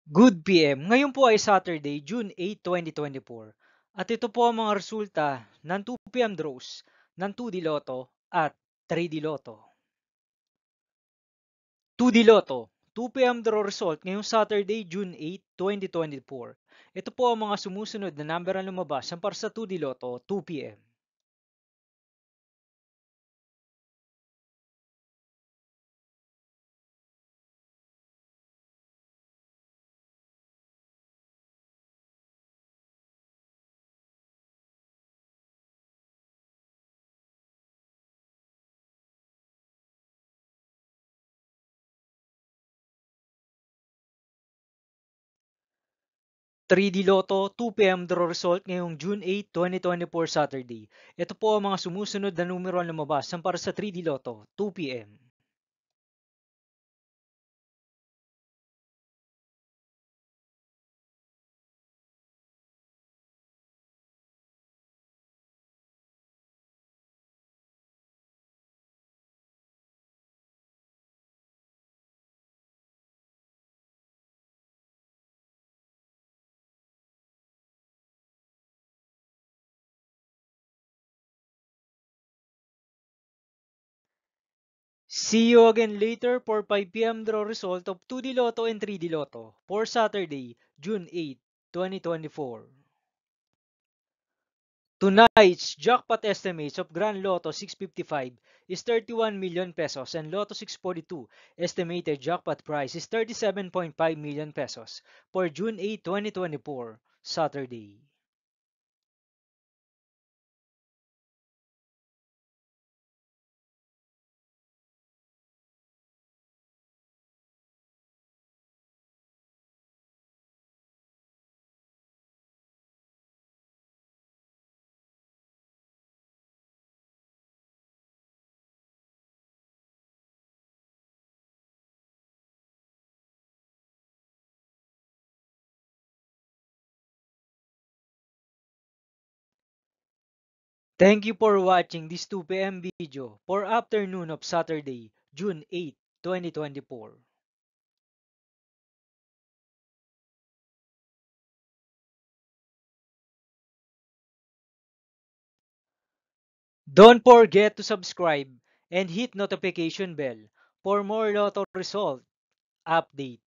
Good PM. Ngayon po ay Saturday, June 8, 2024. At ito po ang mga resulta ng 2 PM draws ng 2D Lotto at 3D Lotto. 2D Lotto, 2 PM draw result ngayong Saturday, June 8, 2024. Ito po ang mga sumusunod na number na lumabas para sa 2D Lotto 2 PM. 3D Lotto 2 PM draw result ngayong June 8, 2024 Saturday. Ito po ang mga sumusunod na numero na lumabas para sa 3D Lotto 2 PM. See you again later for 5 PM draw result of 2D Lotto and 3D Lotto for Saturday, June 8, 2024. Tonight's jackpot estimates of Grand Lotto 655 is 31 million pesos and Lotto 642 estimated jackpot price is 37.5 million pesos for June 8, 2024, Saturday. Thank you for watching this 2 PM video for afternoon of Saturday, June 8, 2024. Don't forget to subscribe and hit notification bell for more Lotto result update.